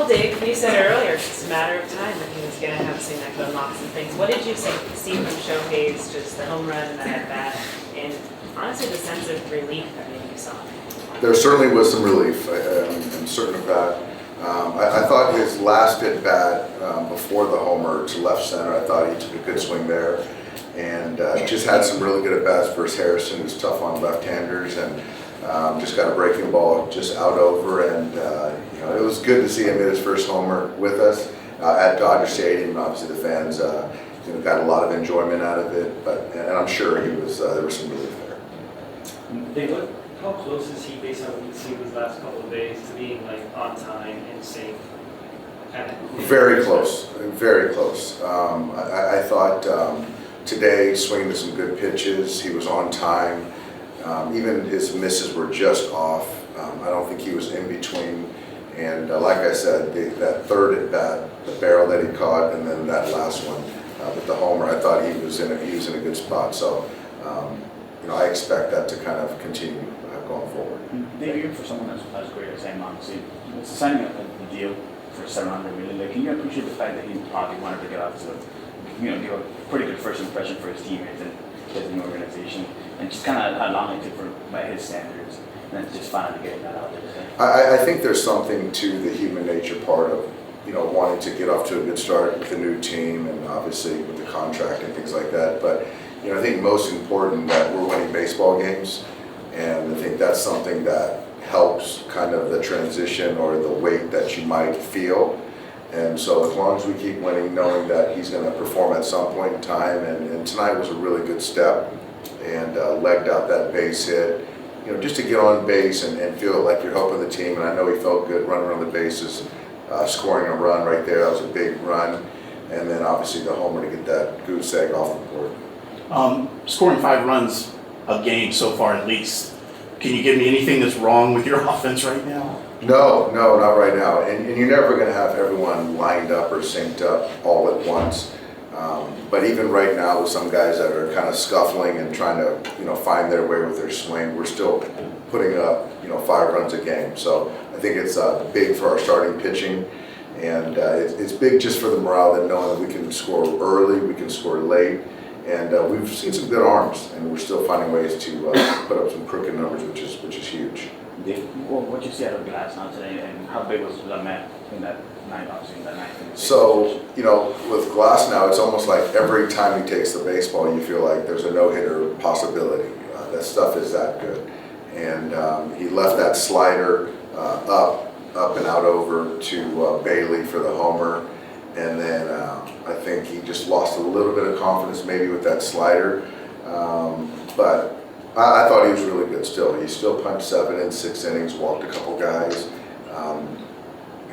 dig. You said earlier it's just a matter of time that he was going to have some that could unlock some things. What did you see from Shohei's, just the home run and that at bat, and honestly the sense of relief that maybe you saw? There certainly was some relief. I'm certain of that. I thought his last at bat before the homer to left center, I thought he took a good swing there, and just had some really good at bats versus Harrison, who's tough on left-handers, and just got a breaking ball just out over, and it was good to see him hit his first homer with us at Dodger Stadium. Obviously, the fans got a lot of enjoyment out of it, and I'm sure there was some relief there. David, how close is he, based on what you've seen these last couple of days, to being like on time and safe? Very close, very close. I thought today swinging to some good pitches. He was on time. Even his misses were just off. I don't think he was in between. And like I said, that third at bat, the barrel that he caught, and then that last one with the homer, I thought he was in a good spot. So I expect that to kind of continue going forward. David, for someone as great as him, obviously, it's signing a deal for $700 million. Like, can you appreciate the fact that he probably wanted to get out to, give a pretty good first impression for his teammates and his new organization, and just kind of how long it took for by his standards, and then just finally getting that out there today? I think there's something to the human nature part of wanting to get off to a good start with the new team, and obviously with the contract and things like that. But I think most important that we're winning baseball games, and I think that's something that helps kind of the transition or the weight that you might feel. And so as long as we keep winning, knowing that he's going to perform at some point in time, and tonight was a really good step, and legged out that base hit, just to get on base and feel like you're helping the team. And I know he felt good running around the bases, scoring a run right there. That was a big run. And then obviously the homer to get that goose egg off the board. Scoring 5 runs a game so far at least. Can you give me anything that's wrong with your offense right now? No, not right now. And you're never going to have everyone lined up or synced up all at once. But even right now, with some guys that are kind of scuffling and trying to, find their way with their swing, we're still putting up, 5 runs a game. So I think it's big for our starting pitching, and it's big just for the morale, that knowing that we can score early, we can score late, and we've seen some good arms, and we're still finding ways to put up some crooked numbers, which is huge. What you see out of Glasnow today, and how big was Unmatched in that night, obviously, in that night? So, with Glasnow, it's almost like every time he takes the baseball, you feel like there's a no-hitter possibility. That stuff is that good. And he left that slider up and out over to Bailey for the homer. And then I think he just lost a little bit of confidence maybe with that slider. But I thought he was really good still. He still punched 7 in 6 innings, walked a couple guys.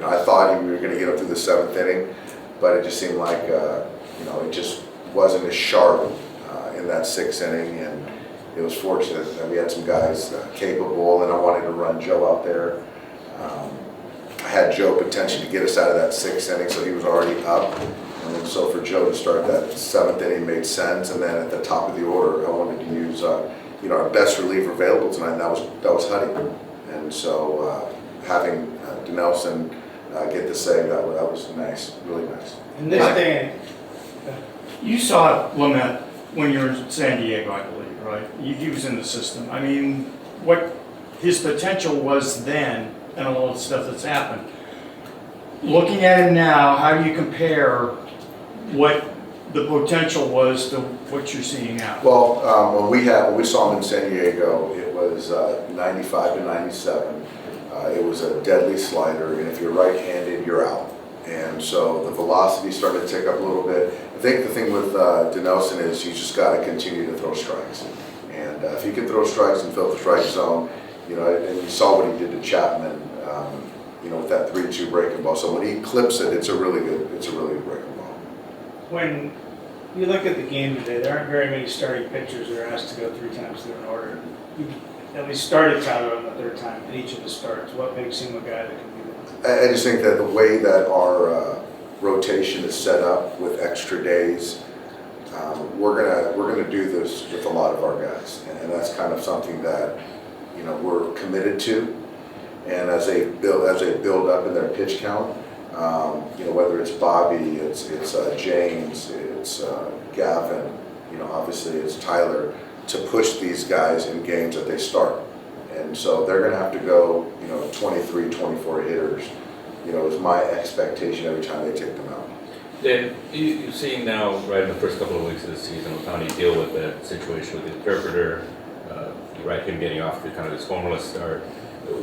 I thought we were going to get up through the 7th inning, but it just seemed like it just wasn't as sharp in that 6th inning, and it was fortunate that we had some guys capable, and I wanted to run Joe out there. I had Joe potentially to get us out of that 6th inning, so he was already up, and then so for Joe to start that 7th inning made sense. And then at the top of the order, I wanted to use our best reliever available tonight, and that was Huddy. And so having Denelson get the save, that was nice, really nice. In this day, You saw Lamet when you were in San Diego, I believe, right? He was in the system. I mean, what his potential was then, and all the stuff that's happened. Looking at him now, how do you compare what the potential was to what you're seeing now? Well, when we saw him in San Diego, it was 95 to 97. It was a deadly slider, and if you're right-handed, you're out. And so the velocity started to tick up a little bit. I think the thing with Denelson is you just got to continue to throw strikes. And if you can throw strikes and fill the strike zone, and you saw what he did to Chapman, with that 3-2 breaking ball. So when he clips it, it's a really good breaking ball. when you look at the game today, there aren't very many starting pitchers that are asked to go 3 times through an order. You at least started Tyler on the 3rd time in each of the starts. What makes him a guy that can do that? I just think that the way that our rotation is set up with extra days, we're gonna do this with a lot of our guys, and that's kind of something that we're committed to. And as they build up in their pitch count, Whether it's Bobby, it's James, it's Gavin, obviously it's Tyler, to push these guys in games that they start. And so they're going to have to go, 23, 24 hitters, is my expectation every time they take them out. Dan, you've seen now, right in the first couple of weeks of the season, Ohtani deal with that situation with the interpreter, him getting off to kind of this formless start.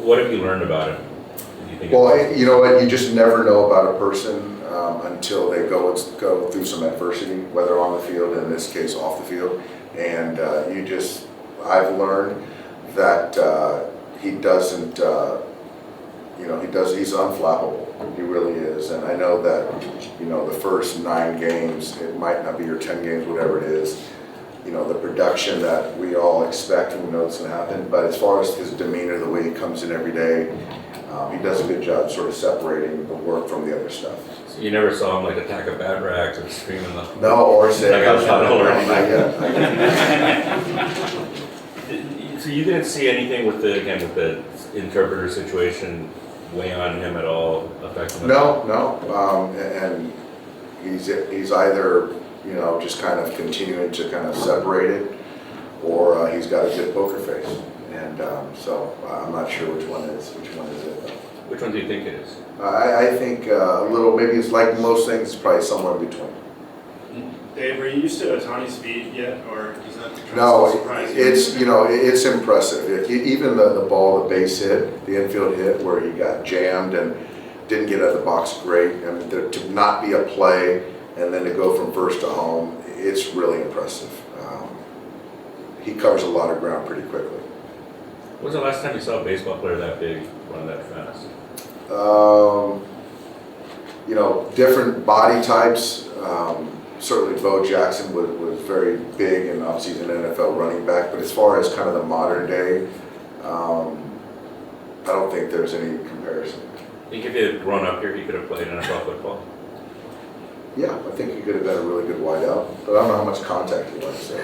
What have you learned about him? Do you think you know what, you just never know about a person until they go through some adversity, whether on the field, in this case off the field. And I've learned that he doesn't, he's unflappable. He really is. And I know that, the first 9 games, it might not be your 10 games, whatever it is, the production that we all expect and we know it's going to happen. But as far as his demeanor, the way he comes in every day, he does a good job sort of separating the work from the other stuff. So you never saw him attack a bat rack and scream in the... No, or say, I got shot over anything. Not yet. So you didn't see anything with the interpreter situation weigh on him at all, affect him? No, and he's either, just kind of continuing to kind of separate it, or he's got a good poker face. And so I'm not sure which one is it. Which one do you think it is? I think a little, maybe it's like most things, it's probably somewhere in between. Dave, are you used to Ohtani's speed yet, or is that kind No, of surprising? it's impressive. Even the ball, the base hit, the infield hit, where he got jammed and didn't get out of the box great. I mean, to not be a play and then to go from first to home, it's really impressive. He covers a lot of ground pretty quickly. When was the last time you saw a baseball player that big run that fast? Different body types. Certainly Bo Jackson was very big, and obviously he's an NFL running back. But as far as kind of the modern day, I don't think there's any comparison. Think if he had grown up here, he could have played NFL football? Yeah, I think he could have been a really good wideout, but I don't know how much contact he wants. So.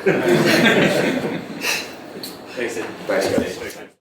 Thanks, Dave. Thanks, guys.